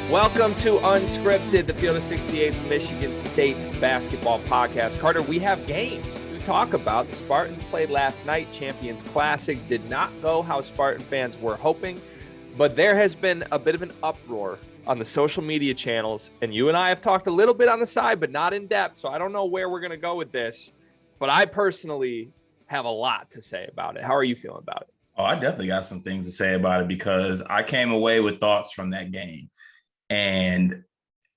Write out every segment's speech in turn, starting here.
Welcome to Unscripted, the Field of 68's Michigan State basketball podcast. Carter, we have games to talk about. The Spartans played last night. Champions Classic did not go how Spartan fans were hoping, but there has been a bit of an uproar on the social media channels, and you and I have talked a little bit on the side, but not in depth, so I don't know where we're going to go with this, but I personally have a lot to say about it. How are you feeling about it? Oh, I definitely got some things to say about it because I came away with thoughts from that game. And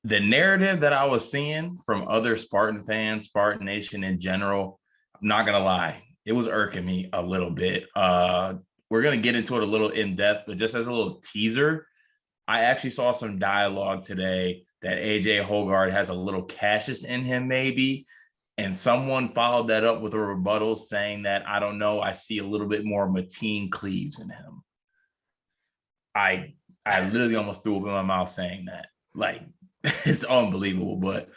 the narrative that I was seeing from other Spartan fans, Spartan Nation in general, I'm not going to lie, it was irking me a little bit. We're going to get into it a little in depth, but just as a little teaser, I actually saw some dialogue today that AJ Hoggard has a little Cassius in him maybe. And someone followed that up with a rebuttal saying that, I don't know, I see a little bit more Mateen Cleaves in him. I literally almost threw up in my mouth saying that. Like, it's unbelievable. But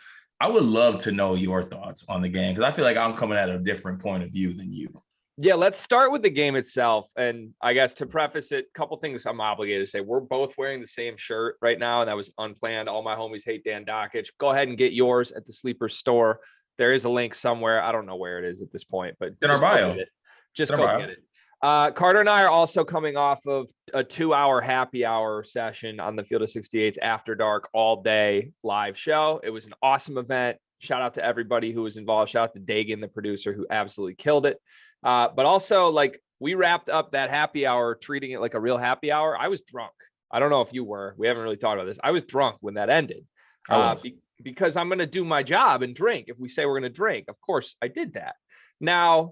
I would love to know your thoughts on the game because I feel like I'm coming at a different point of view than you. Yeah, let's start with the game itself. And I guess to preface it, a couple things I'm obligated to say. We're both wearing the same shirt right now, and that was unplanned. All my homies hate Dan Dockich. Go ahead and get yours at the Sleeper store. There is a link somewhere. I don't know where it is at this point, but it's in our bio. Just go get it. Carter and I are also coming off of a 2-hour happy hour session on the Field of 68's After Dark all day live show. It was an awesome event. Shout out to everybody who was involved. Shout out to Dagan, the producer, who absolutely killed it. But also, like, we wrapped up that happy hour, treating it like a real happy hour. I was drunk. I don't know if you were. We haven't really talked about this. I was drunk when that ended because I'm going to do my job and drink. If we say we're going to drink, of course I did that. Now,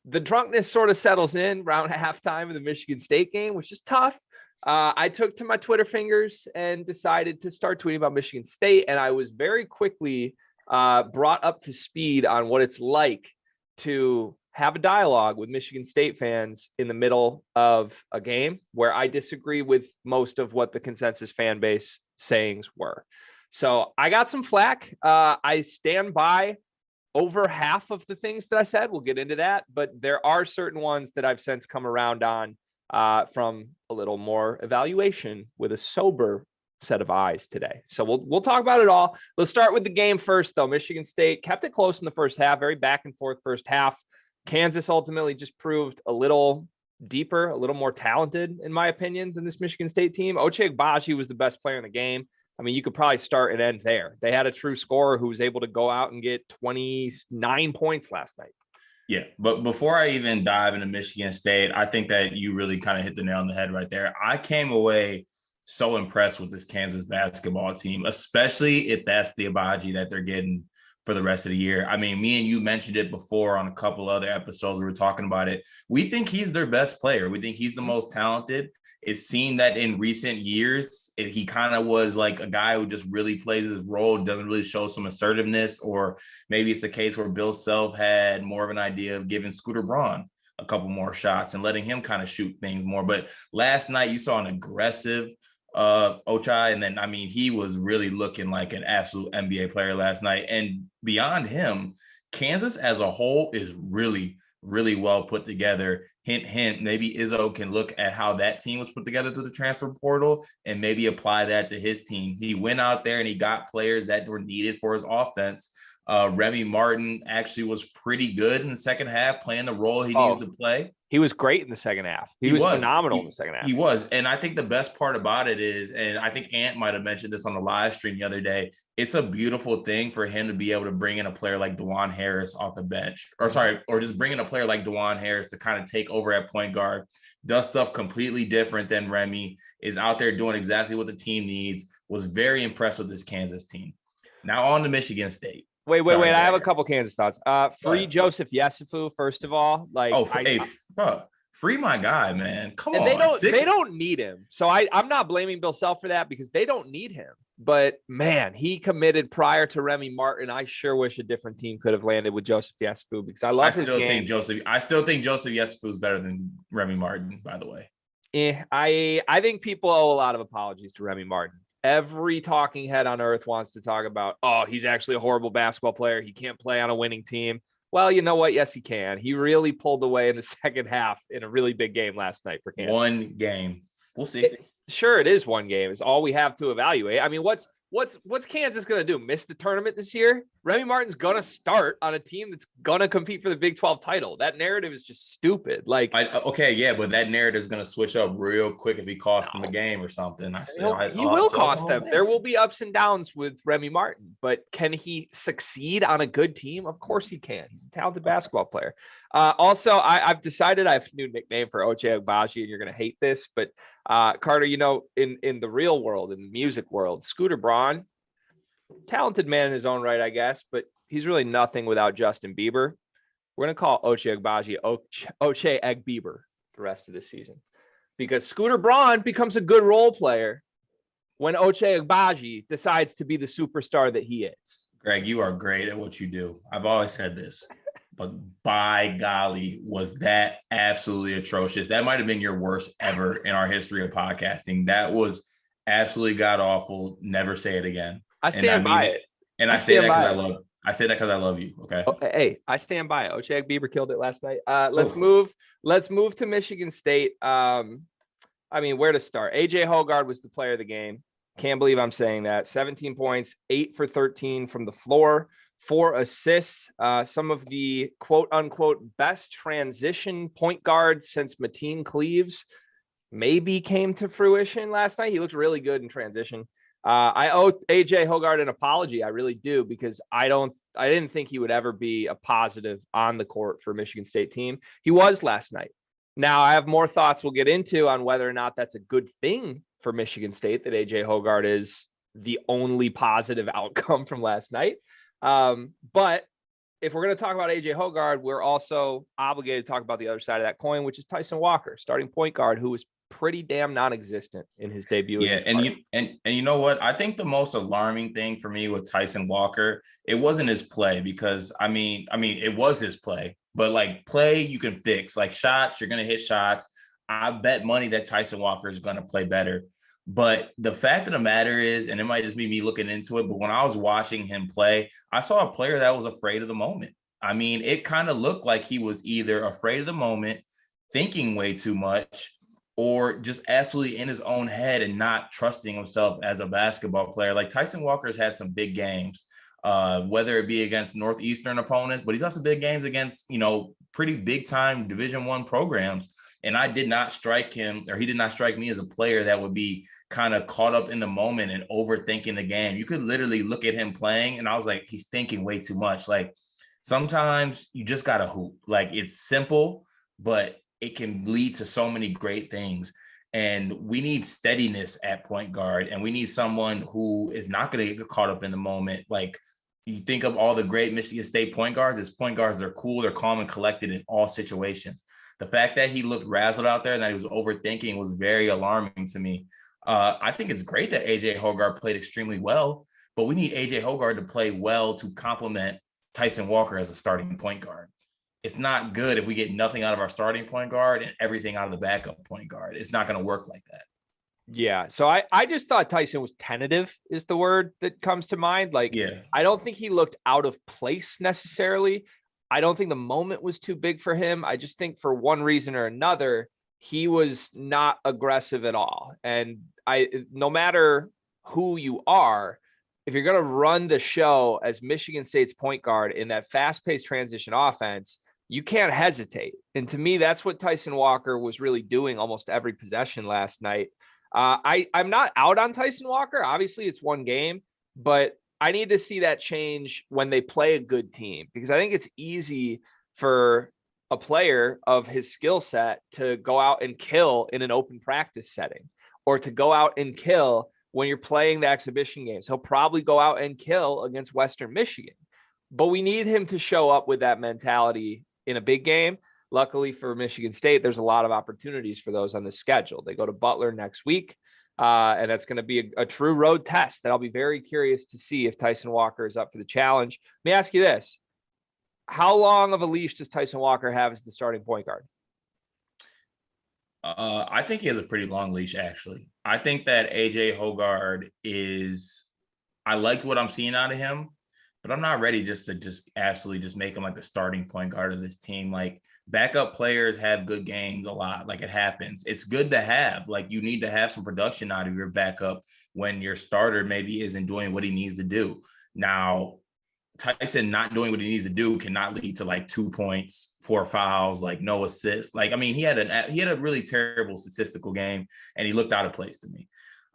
the drunkenness sort of settles in around halftime of the Michigan State game, which is tough. I took to my Twitter fingers and decided to start tweeting about Michigan State. And I was very quickly brought up to speed on what it's like to have a dialogue with Michigan State fans in the middle of a game where I disagree with most of what the consensus fan base sayings were. So I got some flack. I stand by over half of the things that I said. We'll get into that, but there are certain ones that I've since come around on from a little more evaluation with a sober set of eyes today. So we'll talk about it all. Let's start with the game first, though. Michigan State kept it close in the first half, very back and forth first half. Kansas ultimately just proved a little deeper, a little more talented, in my opinion, than this Michigan State team. Ochai Agbaji was the best player in the game. I mean, you could probably start and end there. They had a true scorer who was able to go out and get 29 points last night. Yeah, but before I even dive into Michigan State, I think that you really kind of hit the nail on the head right there. I came away so impressed with this Kansas basketball team, especially if that's the Agbaji that they're getting for the rest of the year. I mean, me and you mentioned it before on a couple other episodes. We were talking about it. We think he's their best player. We think he's the most talented. It seemed that in recent years, he kind of was like a guy who just really plays his role, doesn't really show some assertiveness, or maybe it's the case where Bill Self had more of an idea of giving Scooter Braun a couple more shots and letting him kind of shoot things more. But last night you saw an aggressive Ochai, and then, I mean, he was really looking like an absolute NBA player last night. And beyond him, Kansas as a whole is really, really well put together. Hint, hint, maybe Izzo can look at how that team was put together through the transfer portal and maybe apply that to his team. He went out there and he got players that were needed for his offense. Remy Martin actually was pretty good in the second half, playing the role he needs to play. He was great in the second half. He was phenomenal in the second half. He was. And I think the best part about it is, and I think Ant might have mentioned this on the live stream the other day, it's a beautiful thing for him to be able to bring in a player like DeJuan Harris off the bench, or just bring in a player like DeJuan Harris to kind of take over at point guard, does stuff completely different than Remy, is out there doing exactly what the team needs. Was very impressed with this Kansas team. Now on to Michigan State. Wait. I have a couple Kansas thoughts. Free Joseph Yesufu, first of all. Like, free my guy, man. Come on. They don't need him. So I'm not blaming Bill Self for that because they don't need him. But man, he committed prior to Remy Martin. I sure wish a different team could have landed with Joseph Yesufu because I love his game. I still think Joseph Yesufu is better than Remy Martin, by the way. I think people owe a lot of apologies to Remy Martin. Every talking head on earth wants to talk about, oh, he's actually a horrible basketball player. He can't play on a winning team. Well, you know what? Yes, he can. He really pulled away in the second half in a really big game last night for Kansas. One game. We'll see. Sure, it is one game. It's all we have to evaluate. I mean, what's Kansas going to do? Miss the tournament this year? Remy Martin's going to start on a team that's going to compete for the Big 12 title. That narrative is just stupid. Like, okay, yeah, but that narrative is going to switch up real quick if he costs them a game or something. He will cost them. There will be ups and downs with Remy Martin, but can he succeed on a good team? Of course he can. He's a talented basketball player. Also, I've decided I have a new nickname for Ochai Agbaji, and you're going to hate this, but Carter, you know, in the real world, in the music world, Scooter Braun, talented man in his own right, I guess, but he's really nothing without Justin Bieber. We're going to call Ochai Agbaji Ochai Agbieber the rest of the season, because Scooter Braun becomes a good role player when Ochai Agbaji decides to be the superstar that he is. Greg, you are great at what you do. I've always said this, but by golly, was that absolutely atrocious. That might have been your worst ever in our history of podcasting. That was absolutely god awful. Never say it again. I stand by it. And I say that because I love you. Okay. Oh, hey, I stand by it. Ochai Bieber killed it last night. Let's move to Michigan State. I mean, where to start? AJ Hoggard was the player of the game. Can't believe I'm saying that. 17 points, 8 for 13 from the floor, 4 assists. Some of the quote unquote best transition point guards since Mateen Cleaves maybe came to fruition last night. He looked really good in transition. I owe AJ Hoggard an apology. I really do, because I didn't think he would ever be a positive on the court for a Michigan State team. He was last night. Now I have more thoughts we'll get into on whether or not that's a good thing for Michigan State that AJ Hoggard is the only positive outcome from last night. But if we're going to talk about AJ Hoggard, we're also obligated to talk about the other side of that coin, which is Tyson Walker, starting point guard, who was pretty damn non-existent in his debut. Yeah, and you know what? I think the most alarming thing for me with Tyson Walker, it wasn't his play, because I mean, it was his play, but like play you can fix. Like shots, you're gonna hit shots. I bet money that Tyson Walker is gonna play better. But the fact of the matter is, and it might just be me looking into it, but when I was watching him play, I saw a player that was afraid of the moment. I mean, it kind of looked like he was either afraid of the moment, thinking way too much, or just absolutely in his own head and not trusting himself as a basketball player. Like Tyson Walker's had some big games, whether it be against Northeastern opponents, but he's also big games against, you know, pretty big time Division I programs. And I did not strike him, or he did not strike me as a player that would be kind of caught up in the moment and overthinking the game. You could literally look at him playing and I was like, he's thinking way too much. Like sometimes you just got to hoop. Like it's simple, but it can lead to so many great things. And we need steadiness at point guard, and we need someone who is not going to get caught up in the moment. Like you think of all the great Michigan State point guards, as point guards, they're cool, they're calm and collected in all situations. The fact that he looked razzled out there and that he was overthinking was very alarming to me. I think it's great that AJ Hoggard played extremely well, but we need AJ Hoggard to play well to complement Tyson Walker as a starting point guard. It's not good if we get nothing out of our starting point guard and everything out of the backup point guard. It's not going to work like that. Yeah. So I just thought Tyson was tentative is the word that comes to mind. Like, yeah. I don't think he looked out of place necessarily. I don't think the moment was too big for him. I just think for one reason or another, he was not aggressive at all. And no matter who you are, if you're going to run the show as Michigan State's point guard in that fast-paced transition offense, you can't hesitate. And to me, that's what Tyson Walker was really doing almost every possession last night. I'm not out on Tyson Walker. Obviously, it's one game, but I need to see that change when they play a good team, because I think it's easy for a player of his skill set to go out and kill in an open practice setting, or to go out and kill when you're playing the exhibition games. He'll probably go out and kill against Western Michigan, but we need him to show up with that mentality in a big game. Luckily for Michigan State, there's a lot of opportunities for those on the schedule. They go to Butler next week, and that's going to be a true road test that I'll be very curious to see if Tyson Walker is up for the challenge. Let me ask you this. How long of a leash does Tyson Walker have as the starting point guard? I think he has a pretty long leash, actually. I think that AJ Hoggard I liked what I'm seeing out of him. but I'm not ready to absolutely just make him like the starting point guard of this team. Like, backup players have good games a lot. Like, it happens. It's good to have. Like, you need to have some production out of your backup when your starter maybe isn't doing what he needs to do. Now, Tyson not doing what he needs to do cannot lead to like 2 points, 4 fouls, like no assists. Like, I mean, he had a really terrible statistical game, and he looked out of place to me.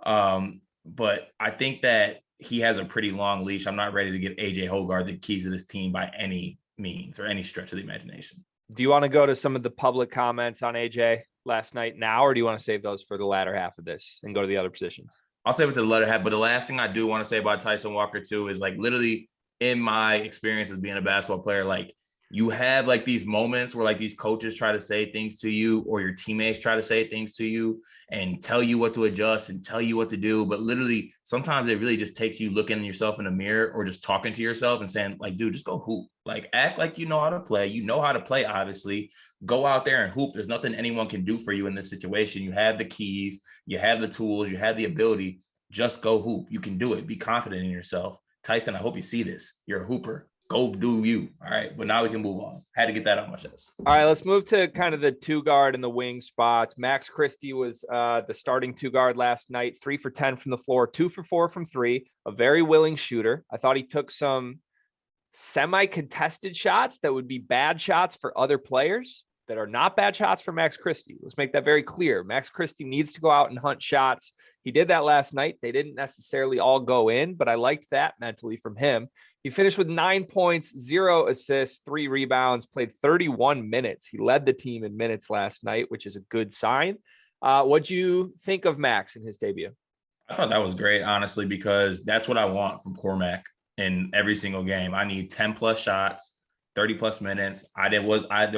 But I think that he has a pretty long leash. I'm not ready to give AJ Hoggard the keys to this team by any means or any stretch of the imagination. Do you want to go to some of the public comments on AJ last night now, or do you want to save those for the latter half of this and go to the other positions? I'll save it to the latter half. But the last thing I do want to say about Tyson Walker too is, like, literally in my experience as being a basketball player, like, you have like these moments where like these coaches try to say things to you, or your teammates try to say things to you and tell you what to adjust and tell you what to do. But literally, sometimes it really just takes you looking at yourself in the mirror or just talking to yourself and saying, like, dude, just go hoop. Like, act like you know how to play. You know how to play, obviously. Go out there and hoop. There's nothing anyone can do for you in this situation. You have the keys, you have the tools, you have the ability. Just go hoop. You can do it. Be confident in yourself. Tyson, I hope you see this. You're a hooper. Go do you. All right. But now we can move on. Had to get that on my chest. All right, let's move to kind of the 2 guard and the wing spots. Max Christie was the starting 2 guard last night, 3 for 10 from the floor, 2 for 4 from 3, a very willing shooter. I thought he took some semi-contested shots that would be bad shots for other players that are not bad shots for Max Christie. Let's make that very clear. Max Christie needs to go out and hunt shots. He did that last night. They didn't necessarily all go in, but I liked that mentally from him. He finished with 9 points, 0 assists, 3 rebounds, played 31 minutes. He led the team in minutes last night, which is a good sign. What'd you think of Max in his debut? I thought that was great, honestly, because that's what I want from Cormac in every single game. I need 10 plus shots, 30 plus minutes. There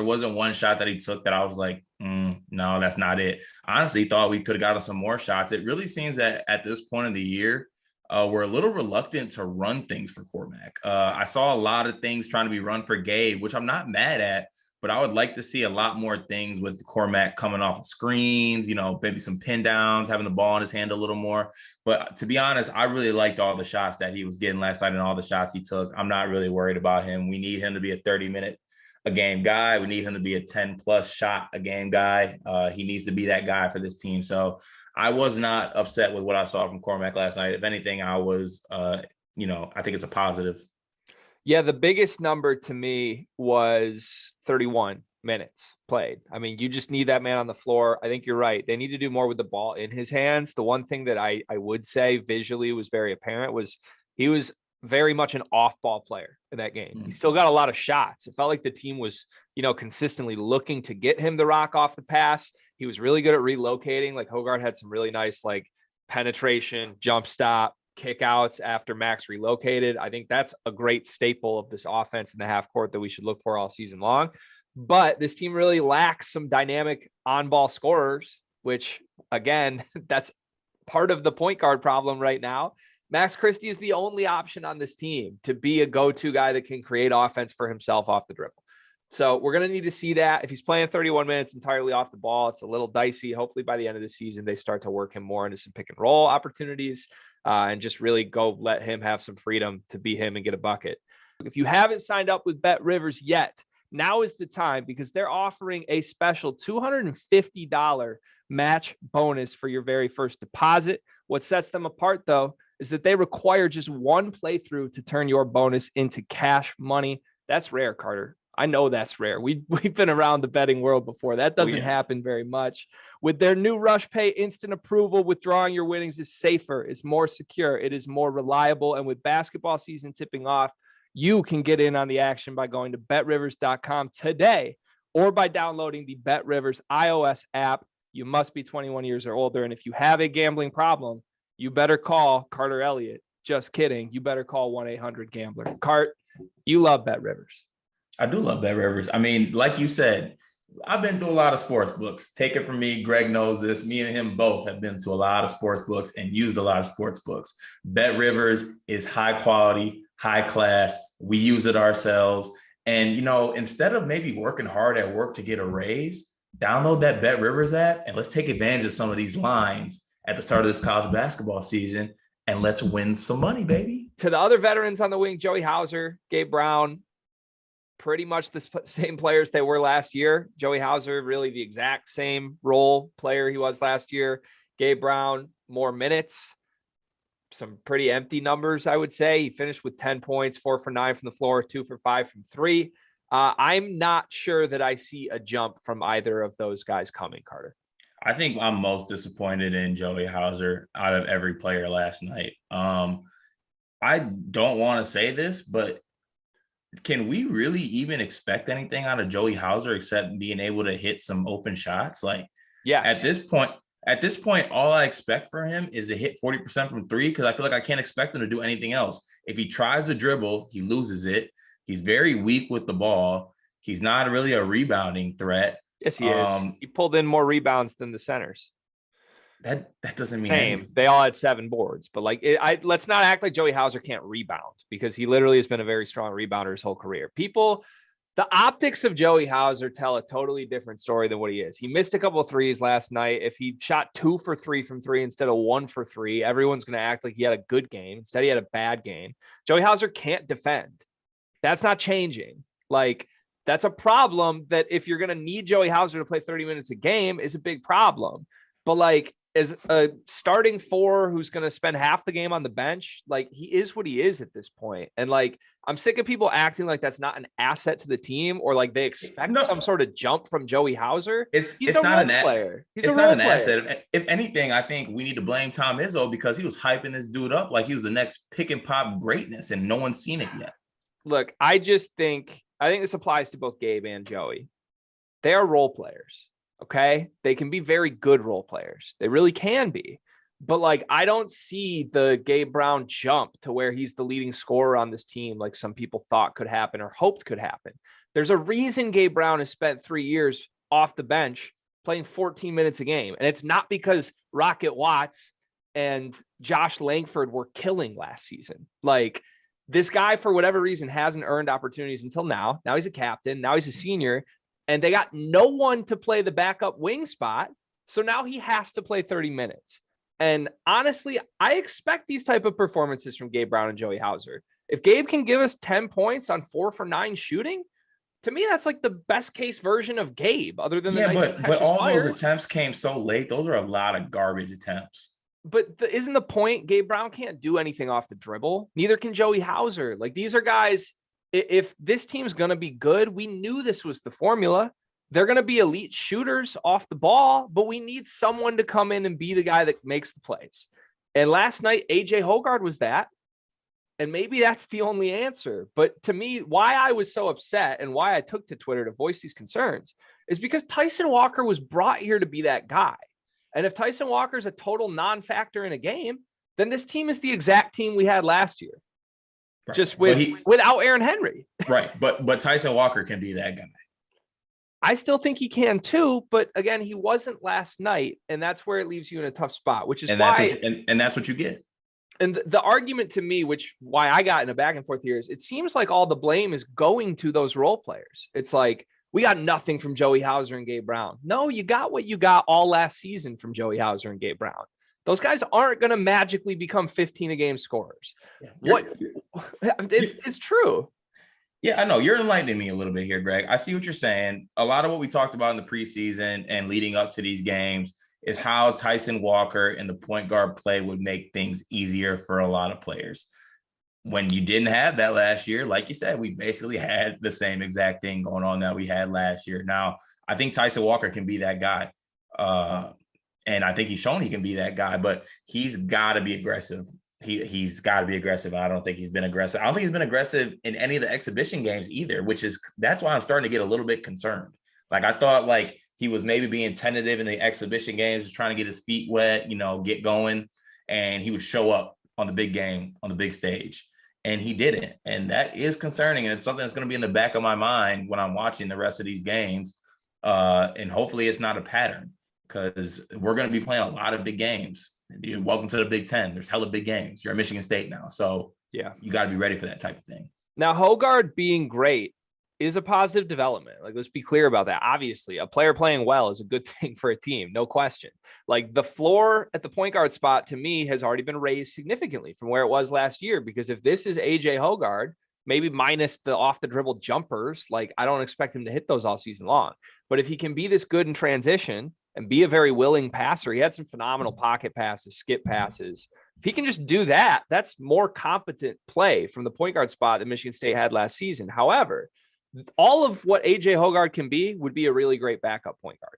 wasn't one shot that he took that I was like, no, that's not it. I honestly thought we could have gotten some more shots. It really seems that at this point of the year, we're a little reluctant to run things for Cormac. I saw a lot of things trying to be run for Gabe, which I'm not mad at, but I would like to see a lot more things with Cormac coming off of screens, maybe some pin downs, having the ball in his hand a little more. But to be honest, I really liked all the shots that he was getting last night and all the shots he took. I'm not really worried about him. We need him to be a 30-minute a game guy. We need him to be a 10 plus shot a game guy. He needs to be that guy for this team. So I was not upset with what I saw from Cormac last night. If anything, I was, I think it's a positive. Yeah, the biggest number to me was 31 minutes played. I mean, you just need that man on the floor. I think you're right. They need to do more with the ball in his hands. The one thing that I would say visually was very apparent was he was very much an off-ball player in that game. He still got a lot of shots. It felt like the team was, consistently looking to get him the rock off the pass. He was really good at relocating. Like, Hoggard had some really nice, like, penetration, jump stop, kickouts after Max relocated. I think that's a great staple of this offense in the half court that we should look for all season long. But this team really lacks some dynamic on-ball scorers, which, again, that's part of the point guard problem right now. Max Christie is the only option on this team to be a go-to guy that can create offense for himself off the dribble. So we're going to need to see that. If he's playing 31 minutes entirely off the ball, it's a little dicey. Hopefully by the end of the season, they start to work him more into some pick and roll opportunities and just really go let him have some freedom to be him and get a bucket. If you haven't signed up with BetRivers yet, now is the time, because they're offering a special $250 match bonus for your very first deposit. What sets them apart, though, is that they require just one playthrough to turn your bonus into cash money. That's rare, Carter. I know that's rare. We've been around the betting world before. That doesn't happen very much. With their new Rush Pay instant approval, withdrawing your winnings is safer, is more secure, it is more reliable. And with basketball season tipping off, you can get in on the action by going to betrivers.com today or by downloading the BetRivers iOS app. You must be 21 years or older. And if you have a gambling problem, you better call Carter Elliott. Just kidding. You better call 1-800-GAMBLER. Cart, you love BetRivers. I do love BetRivers. I mean, like you said, I've been through a lot of sports books. Take it from me. Greg knows this. Me and him both have been to a lot of sports books and used a lot of sports books. BetRivers is high quality, high class. We use it ourselves. And, instead of maybe working hard at work to get a raise, download that BetRivers app and let's take advantage of some of these lines at the start of this college basketball season and let's win some money, baby. To the other veterans on the wing, Joey Hauser, Gabe Brown, pretty much the same players they were last year. Joey Hauser, really the exact same role player he was last year. Gabe Brown, more minutes, some pretty empty numbers, I would say. He finished with 10 points, 4 for 9 from the floor, 2 for 5 from 3. I'm not sure that I see a jump from either of those guys coming, Carter. I think I'm most disappointed in Joey Hauser out of every player last night. I don't want to say this, but can we really even expect anything out of Joey Hauser except being able to hit some open shots? Like, yes. At this point, all I expect for him is to hit 40% from 3, because I feel like I can't expect him to do anything else. If he tries to dribble, he loses it. He's very weak with the ball. He's not really a rebounding threat. Yes, he is. He pulled in more rebounds than the centers. That doesn't mean same. Anything. They all had 7 boards, but like let's not act like Joey Hauser can't rebound, because he literally has been a very strong rebounder his whole career. The optics of Joey Hauser tell a totally different story than what he is. He missed a couple of threes last night. If he shot 2 for 3 from 3 instead of 1 for 3, everyone's going to act like he had a good game. Instead, he had a bad game. Joey Hauser can't defend. That's not changing. Like, that's a problem that if you're going to need Joey Hauser to play 30 minutes a game is a big problem. But like, as a starting 4 who's going to spend half the game on the bench, like, he is what he is at this point. And like, I'm sick of people acting like that's not an asset to the team, or like they expect some sort of jump from Joey Hauser. He's a role player. He's a role player. Asset. If anything, I think we need to blame Tom Izzo, because he was hyping this dude up like he was the next pick and pop greatness, and no one's seen it yet. Look, I think this applies to both Gabe and Joey. They are role players. Okay. They can be very good role players. They really can be. But like, I don't see the Gabe Brown jump to where he's the leading scorer on this team, like some people thought could happen or hoped could happen. There's a reason Gabe Brown has spent 3 years off the bench playing 14 minutes a game. And it's not because Rocket Watts and Josh Langford were killing last season. Like, this guy, for whatever reason, hasn't earned opportunities until now. Now he's a captain. Now he's a senior. And they got no one to play the backup wing spot. So now he has to play 30 minutes. And honestly, I expect these type of performances from Gabe Brown and Joey Hauser. If Gabe can give us 10 points on 4 for 9 shooting, to me, that's like the best case version of Gabe, other than but all those attempts came so late. Those are a lot of garbage attempts. But isn't the point Gabe Brown can't do anything off the dribble? Neither can Joey Hauser. Like, these are guys, if this team's going to be good, we knew this was the formula. They're going to be elite shooters off the ball, but we need someone to come in and be the guy that makes the plays. And last night, AJ Hoggard was that. And maybe that's the only answer. But to me, why I was so upset and why I took to Twitter to voice these concerns is because Tyson Walker was brought here to be that guy. And if Tyson Walker is a total non-factor in a game, then this team is the exact team we had last year, right, just without Aaron Henry. Right. But Tyson Walker can be that guy. I still think he can too. But again, he wasn't last night. And that's where it leaves you in a tough spot, which is why. That's what you get. And the argument to me, why I got in a back and forth here, is it seems like all the blame is going to those role players. It's like, we got nothing from Joey Hauser and Gabe Brown. No, you got what you got all last season from Joey Hauser and Gabe Brown. Those guys aren't going to magically become 15 a game scorers. Yeah, it's true. Yeah, I know. You're enlightening me a little bit here, Greg. I see what you're saying. A lot of what we talked about in the preseason and leading up to these games is how Tyson Walker and the point guard play would make things easier for a lot of players. When you didn't have that last year, like you said, we basically had the same exact thing going on that we had last year. Now, I think Tyson Walker can be that guy. And I think he's shown he can be that guy, but he's got to be aggressive. He's got to be aggressive. I don't think he's been aggressive. I don't think he's been aggressive in any of the exhibition games either, that's why I'm starting to get a little bit concerned. Like, I thought like he was maybe being tentative in the exhibition games, just trying to get his feet wet, get going, and he would show up on the big game, on the big stage. And he didn't. And that is concerning. And it's something that's going to be in the back of my mind when I'm watching the rest of these games. And hopefully it's not a pattern, because we're going to be playing a lot of big games. Welcome to the Big Ten. There's hella big games. You're at Michigan State now. So yeah, you got to be ready for that type of thing. Now, Hoggard being great is a positive development. Like, let's be clear about that. Obviously, a player playing well is a good thing for a team, no question. Like, the floor at the point guard spot to me has already been raised significantly from where it was last year, because if this is AJ Hoggard, maybe minus the off the dribble jumpers, like, I don't expect him to hit those all season long, but if he can be this good in transition and be a very willing passer, he had some phenomenal pocket passes, skip passes. If he can just do that, that's more competent play from the point guard spot that Michigan State had last season. However, all of what AJ Hoggard can be would be a really great backup point guard.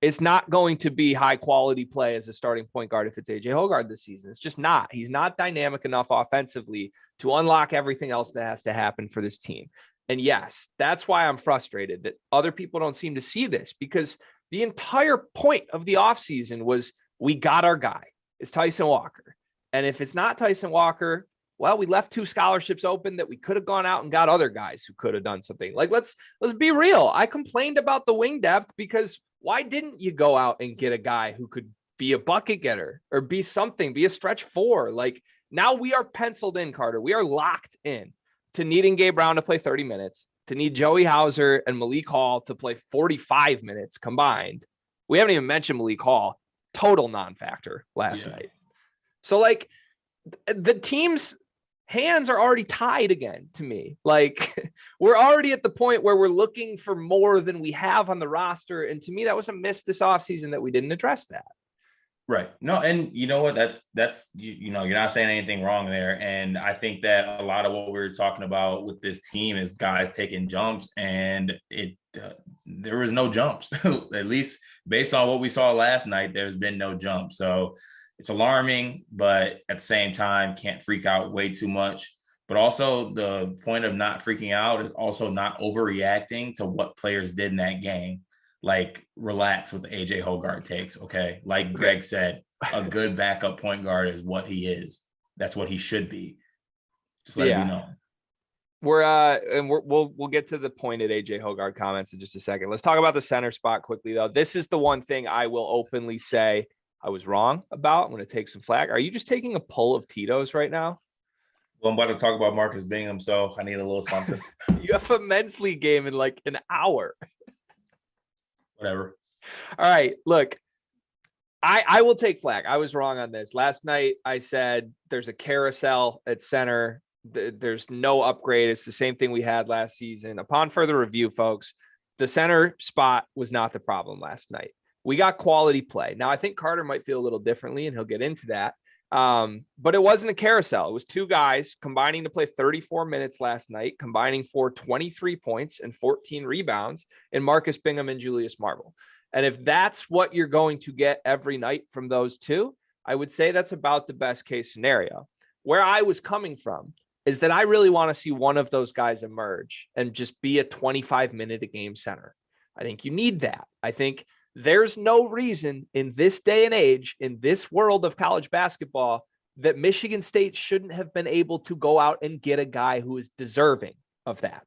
It's not going to be high quality play as a starting point guard if it's AJ Hoggard this season. It's just not. He's not dynamic enough offensively to unlock everything else that has to happen for this team. And yes, that's why I'm frustrated that other people don't seem to see this, because the entire point of the offseason was, we got our guy. It's Tyson Walker. And if it's not Tyson Walker, well, we left 2 scholarships open that we could have gone out and got other guys who could have done something. Like, let's be real. I complained about the wing depth, because why didn't you go out and get a guy who could be a bucket getter or be something, be a stretch 4? Like, now we are penciled in, Carter. We are locked in to needing Gabe Brown to play 30 minutes, to need Joey Hauser and Malik Hall to play 45 minutes combined. We haven't even mentioned Malik Hall, total non-factor last night. So, like, the team's hands are already tied again to me. Like, we're already at the point where we're looking for more than we have on the roster. And to me, that was a miss this offseason that we didn't address that. Right. No, and you know what? That's you know, you're not saying anything wrong there. And I think that a lot of what we were talking about with this team is guys taking jumps, and there was no jumps. At least based on what we saw last night, there's been no jump. So it's alarming, but at the same time, can't freak out way too much. But also, the point of not freaking out is also not overreacting to what players did in that game. Like, relax with the AJ Hoggard takes, okay? Like Greg said, a good backup point guard is what he is. That's what he should be. Just let it be known. We'll get to the pointed AJ Hoggard comments in just a second. Let's talk about the center spot quickly, though. This is the one thing I will openly say I was wrong about. I'm going to take some flag. Are you just taking a pull of Tito's right now? Well, I'm about to talk about Marcus Bingham, so I need a little something. You have a men's league game in like an hour. Whatever. All right, look, I will take flag. I was wrong on this. Last night, I said there's a carousel at center. There's no upgrade. It's the same thing we had last season. Upon further review, folks, the center spot was not the problem last night. We got quality play. Now, I think Carter might feel a little differently, and he'll get into that. But it wasn't a carousel. It was 2 guys combining to play 34 minutes last night, combining for 23 points and 14 rebounds in Marcus Bingham and Julius Marble. And if that's what you're going to get every night from those 2, I would say that's about the best case scenario. Where I was coming from is that I really want to see one of those guys emerge and just be a 25-minute a game center. I think you need that. I think there's no reason in this day and age, in this world of college basketball, that Michigan State shouldn't have been able to go out and get a guy who is deserving of that.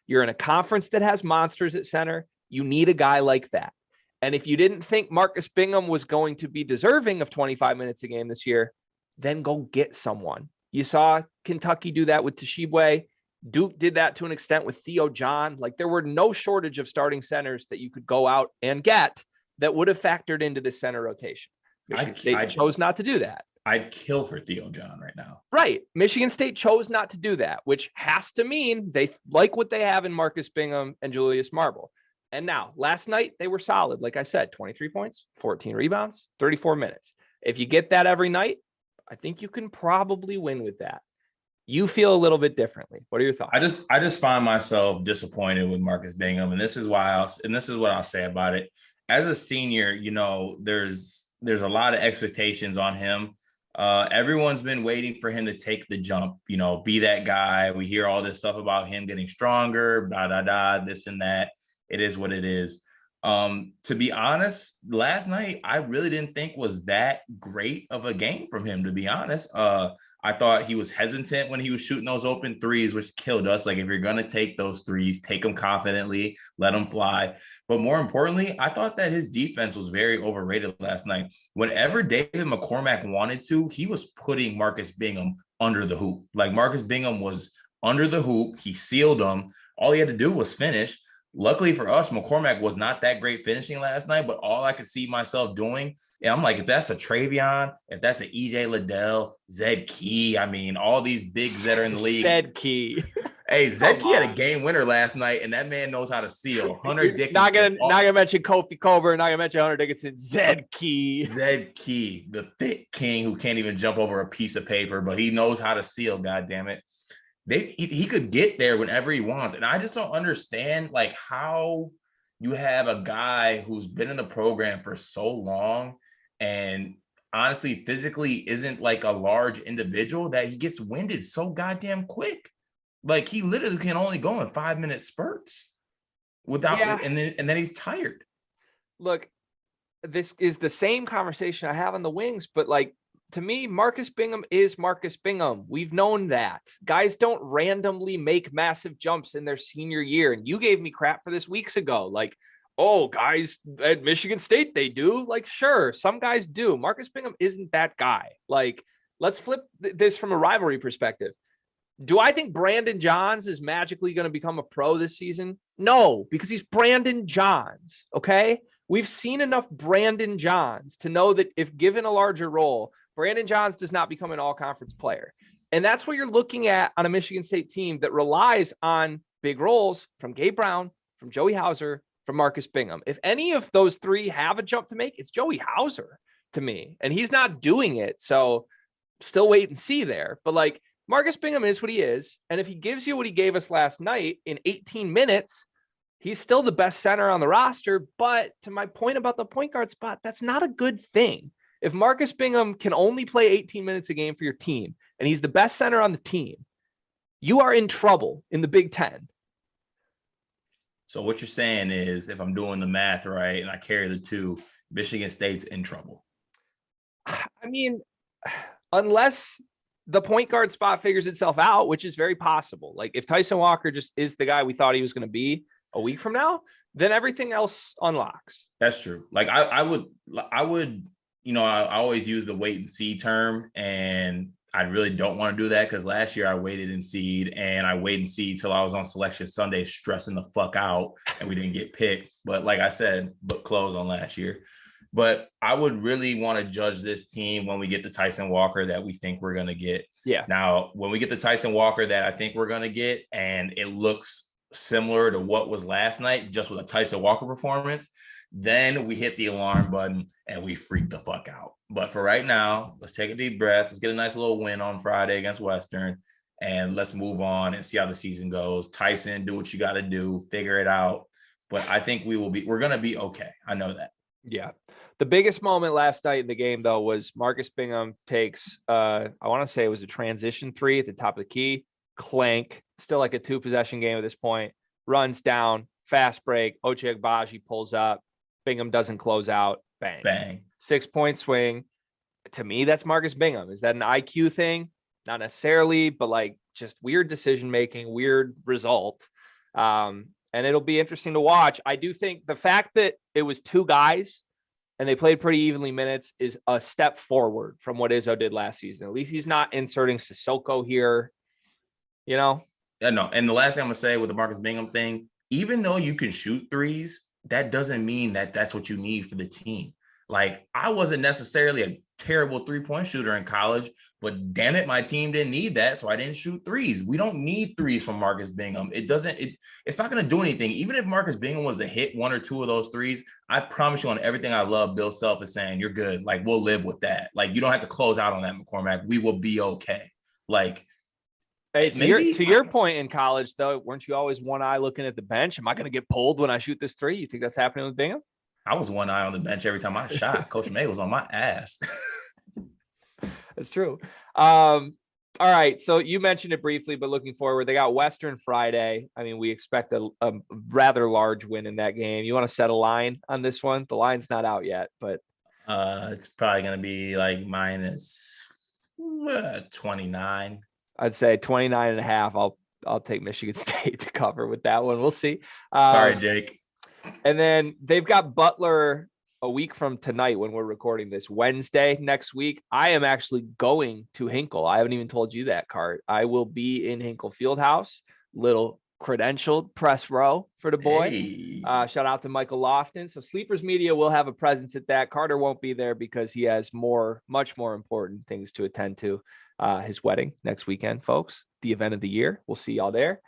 You're in a conference that has monsters at center. You need a guy like that. And if you didn't think Marcus Bingham was going to be deserving of 25 minutes a game this year, then go get someone. You saw Kentucky do that with Tshiebwe. Duke did that to an extent with Theo John. Like, there were no shortage of starting centers that you could go out and get that would have factored into the center rotation. Michigan State chose not to do that. I'd kill for Theo John right now. Right. Michigan State chose not to do that, which has to mean they like what they have in Marcus Bingham and Julius Marble. And now, last night, they were solid. Like I said, 23 points, 14 rebounds, 34 minutes. If you get that every night, I think you can probably win with that. You feel a little bit differently. What are your thoughts? I just find myself disappointed with Marcus Bingham, and this is what I'll say about it. As a senior, you know, there's a lot of expectations on him. Everyone's been waiting for him to take the jump, you know, be that guy. We hear all this stuff about him getting stronger, this and that. It is what it is. To be honest, last night, I really didn't think was that great of a game from him, to be honest. I thought he was hesitant when he was shooting those open threes, which killed us. Like, if you're going to take those threes, take them confidently, let them fly. But more importantly, I thought that his defense was very overrated last night. Whenever David McCormack wanted to, he was putting Marcus Bingham under the hoop. Like, Marcus Bingham was under the hoop. He sealed him. All he had to do was finish. Luckily for us, McCormack was not that great finishing last night, but all I could see myself doing, and I'm like, if that's a Travion, if that's an EJ Liddell, Zed Key, I mean, all these bigs that are in the league. Zed Key. Hey, Zed Key had a game winner last night, and that man knows how to seal. Hunter Dickinson. Not gonna mention Kofi Coburn, not gonna mention Hunter Dickinson. Zed Key. Zed Key, the thick king who can't even jump over a piece of paper, but he knows how to seal, God damn it. He could get there whenever he wants. And I just don't understand like how you have a guy who's been in the program for so long and honestly physically isn't like a large individual that he gets winded so goddamn quick. Like he literally can only go in 5-minute spurts without and then he's tired. Look, this is the same conversation I have on the wings, but like to me, Marcus Bingham is Marcus Bingham. We've known that. Guys don't randomly make massive jumps in their senior year. And you gave me crap for this weeks ago. Like, oh, guys at Michigan State, they do. Like, sure, some guys do. Marcus Bingham isn't that guy. Like, let's flip this from a rivalry perspective. Do I think Brandon Johns is magically going to become a pro this season? No, because he's Brandon Johns, okay? We've seen enough Brandon Johns to know that if given a larger role, Brandon Johns does not become an all-conference player. And that's what you're looking at on a Michigan State team that relies on big roles from Gabe Brown, from Joey Hauser, from Marcus Bingham. If any of those three have a jump to make, it's Joey Hauser to me. And he's not doing it. So still wait and see there. But like Marcus Bingham is what he is. And if he gives you what he gave us last night in 18 minutes, he's still the best center on the roster. But to my point about the point guard spot, that's not a good thing. If Marcus Bingham can only play 18 minutes a game for your team, and he's the best center on the team, you are in trouble in the Big Ten. So what you're saying is, if I'm doing the math right, and I carry the two, Michigan State's in trouble. I mean, unless the point guard spot figures itself out, which is very possible. Like if Tyson Walker just is the guy we thought he was going to be a week from now, then everything else unlocks. That's true. Like I would. You know, I always use the wait and see term, and I really don't want to do that because last year I waited and seed, and I waited and see till I was on Selection Sunday stressing the fuck out, and we didn't get picked. But like I said, book closed on last year. But I would really want to judge this team when we get the Tyson Walker that we think we're going to get. Yeah. Now, when we get the Tyson Walker that I think we're going to get, and it looks similar to what was last night, just with a Tyson Walker performance, then we hit the alarm button and we freak the fuck out. But for right now, let's take a deep breath. Let's get a nice little win on Friday against Western, and let's move on and see how the season goes. Tyson, do what you got to do, figure it out. But I think we're going to be okay. I know that. Yeah. The biggest moment last night in the game, though, was Marcus Bingham takes, I want to say it was a transition three at the top of the key, clank, still like a 2-possession game at this point, runs down, fast break, Ochai Agbaji pulls up, Bingham doesn't close out. Bang. Bang. 6-point swing. To me, that's Marcus Bingham. Is that an IQ thing? Not necessarily, but like just weird decision-making, weird result. And it'll be interesting to watch. I do think the fact that it was two guys and they played pretty evenly minutes is a step forward from what Izzo did last season. At least he's not inserting Sissoko here, you know? Yeah, no. And the last thing I'm going to say with the Marcus Bingham thing, even though you can shoot threes, that doesn't mean that that's what you need for the team. Like, I wasn't necessarily a terrible 3-point shooter in college, but damn it, my team didn't need that, so I didn't shoot threes. We don't need threes from Marcus Bingham. It's not going to do anything. Even if Marcus Bingham was to hit 1 or 2 of those threes, I promise you on everything I love, Bill Self is saying, you're good. Like, we'll live with that. Like, you don't have to close out on that, McCormack. We will be okay. Like, hey, to your point in college, though, weren't you always one eye looking at the bench? Am I going to get pulled when I shoot this three? You think that's happening with Bingham? I was one eye on the bench every time I shot. Coach May was on my ass. That's true. All right. So you mentioned it briefly, but looking forward, they got Western Friday. I mean, we expect a rather large win in that game. You want to set a line on this one? The line's not out yet, but it's probably going to be like minus 29. I'd say 29.5. I'll take Michigan State to cover with that one. We'll see. Sorry, Jake. And then they've got Butler a week from tonight when we're recording this, Wednesday next week. I am actually going to Hinkle. I haven't even told you that, Cart. I will be in Hinkle Fieldhouse. Little credentialed press row for the boy. Hey. Shout out to Michael Lofton. So Sleepers Media will have a presence at that. Carter won't be there because he has much more important things to attend to. His wedding next weekend, folks. The event of the year. We'll see y'all there.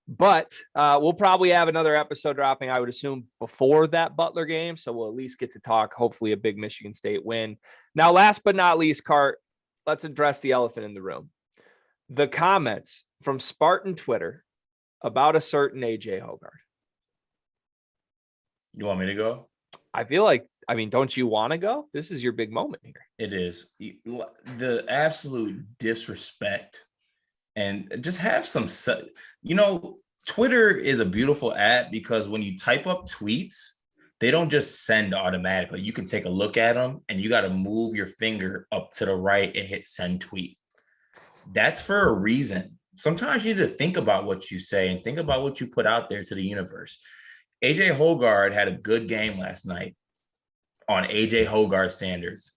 But we'll probably have another episode dropping, I would assume, before that Butler game. So we'll at least get to talk, hopefully, a big Michigan State win. Now, last but not least, Cart, let's address the elephant in the room. The comments from Spartan Twitter about a certain AJ Hoggard. You want me to go? I feel like, don't you want to go? This is your big moment here. It is. The absolute disrespect. And just have some, Twitter is a beautiful app because when you type up tweets, they don't just send automatically. You can take a look at them and you got to move your finger up to the right and hit send tweet. That's for a reason. Sometimes you need to think about what you say and think about what you put out there to the universe. AJ Hoggard had a good game last night on AJ Hoggard standards.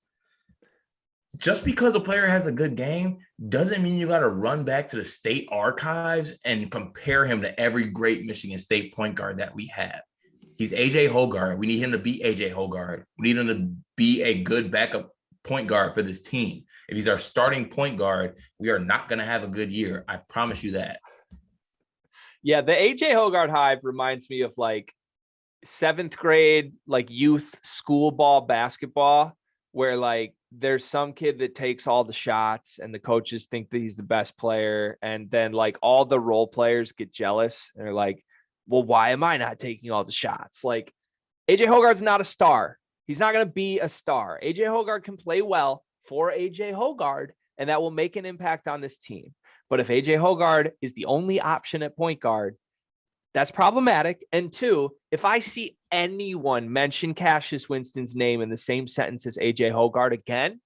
Just because a player has a good game doesn't mean you got to run back to the state archives and compare him to every great Michigan State point guard that we have. He's AJ Hoggard. We need him to be AJ Hoggard. We need him to be a good backup point guard for this team. If he's our starting point guard, we are not going to have a good year. I promise you that. Yeah, the AJ Hoggard hype reminds me of like 7th grade, like youth school ball basketball, where like there's some kid that takes all the shots and the coaches think that he's the best player. And then like all the role players get jealous and they're like, well, why am I not taking all the shots? Like AJ Hoggard's not a star. He's not going to be a star. AJ Hoggard can play well for AJ Hoggard, and that will make an impact on this team. But if AJ Hoggard is the only option at point guard, that's problematic. And 2, if I see anyone mention Cassius Winston's name in the same sentence as AJ Hoggard again,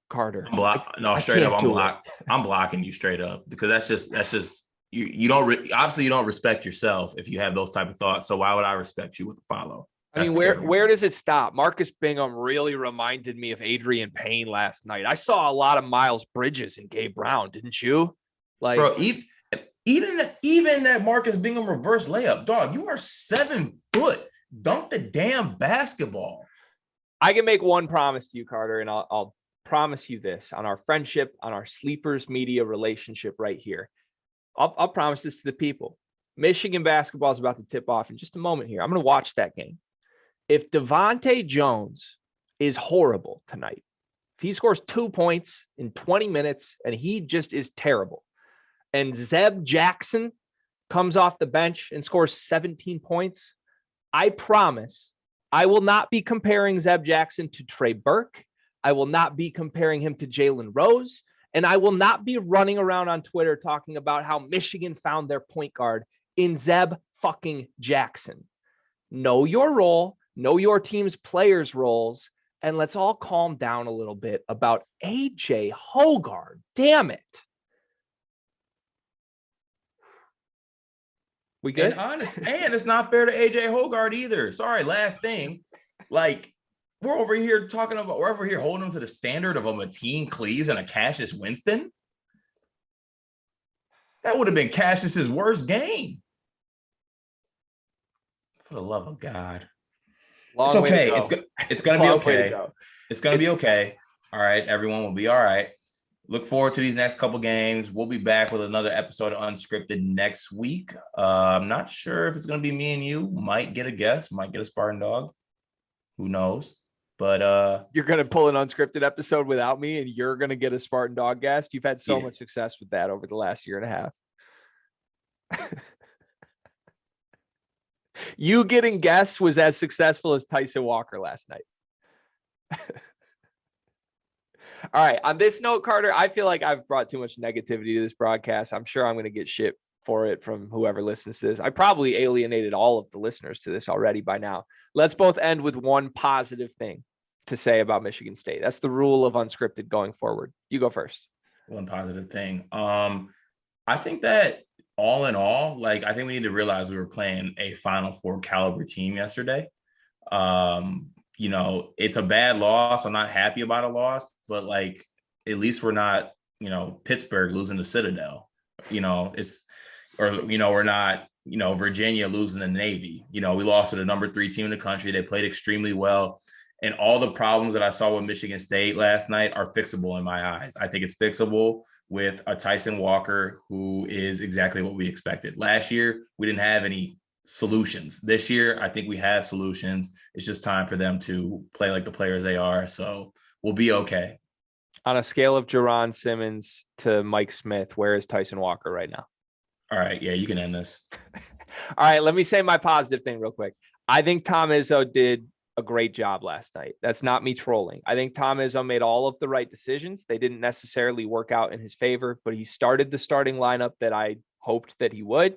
Carter. I'm blocking you straight up because that's just you don't obviously you don't respect yourself if you have those type of thoughts. So why would I respect you with a follow? Where does it stop? Marcus Bingham really reminded me of Adrian Payne last night. I saw a lot of Miles Bridges and Gabe Brown, didn't you? Like, bro, even that Marcus Bingham reverse layup, dog, you are 7 foot. Dunk the damn basketball. I can make one promise to you, Carter, and I'll promise you this on our friendship, on our Sleepers Media relationship right here. I'll promise this to the people. Michigan basketball is about to tip off in just a moment here. I'm going to watch that game. If Devontae Jones is horrible tonight, if he scores 2 points in 20 minutes and he just is terrible, and Zeb Jackson comes off the bench and scores 17 points, I promise I will not be comparing Zeb Jackson to Trey Burke. I will not be comparing him to Jalen Rose. And I will not be running around on Twitter talking about how Michigan found their point guard in Zeb fucking Jackson. Know your role, know your team's players' roles, and let's all calm down a little bit about AJ Hoggard. Damn it. We good? And it's not fair to AJ Hoggard either. Sorry, last thing. Like, we're over here holding him to the standard of a Mateen Cleaves and a Cassius Winston. That would have been Cassius's worst game. For the love of God. It's okay. It's going to be okay. It's going to be okay. All right. Everyone will be all right. Look forward to these next couple games. We'll be back with another episode of Unscripted next week. I'm not sure if it's going to be me and you. Might get a guest. Might get a Spartan dog. Who knows? But you're going to pull an unscripted episode without me and you're going to get a Spartan dog guest. You've had so much success with that over the last year and a half. You getting guests was as successful as Tyson Walker last night. All right. On this note, Carter, I feel like I've brought too much negativity to this broadcast. I'm sure I'm going to get shit for it from whoever listens to this. I probably alienated all of the listeners to this already by now. Let's both end with one positive thing to say about Michigan State. That's the rule of Unscripted going forward. You go first. One positive thing. I think that all in all, I think we need to realize we were playing a Final Four caliber team yesterday. It's a bad loss. I'm not happy about a loss, but at least we're not, Pittsburgh losing to Citadel. or, we're not, Virginia losing the Navy. We lost to the number 3 team in the country. They played extremely well. And all the problems that I saw with Michigan State last night are fixable in my eyes. I think it's fixable with a Tyson Walker, who is exactly what we expected. Last year, we didn't have any solutions. This year, I think we have solutions. It's just time for them to play like the players they are. So we'll be okay. On a scale of Jerron Simmons to Mike Smith, where is Tyson Walker right now? All right. Yeah, you can end this. All right. Let me say my positive thing real quick. I think Tom Izzo did a great job last night. That's not me trolling. I think Tom Izzo made all of the right decisions. They didn't necessarily work out in his favor, but he started the starting lineup that I hoped that he would.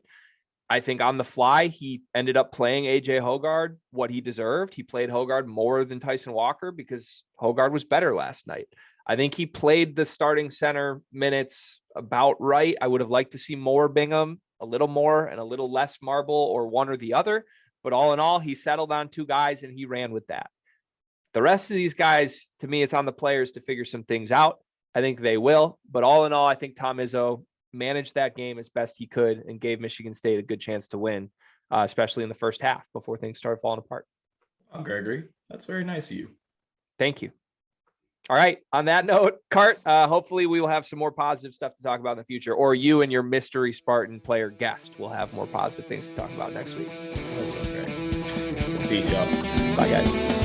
I think on the fly, he ended up playing AJ Hoggard what he deserved. He played Hoggard more than Tyson Walker because Hoggard was better last night. I think he played the starting center minutes about right. I would have liked to see more Bingham, a little more and a little less Marble, or one or the other. But all in all, he settled on 2 guys and he ran with that. The rest of these guys, to me, it's on the players to figure some things out. I think they will. But all in all, I think Tom Izzo managed that game as best he could and gave Michigan State a good chance to win, especially in the first half before things started falling apart. Oh, Gregory, that's very nice of you. Thank you. All right. On that note, Cart, hopefully we will have some more positive stuff to talk about in the future, or you and your mystery Spartan player guest will have more positive things to talk about next week. Peace, y'all. Bye, guys.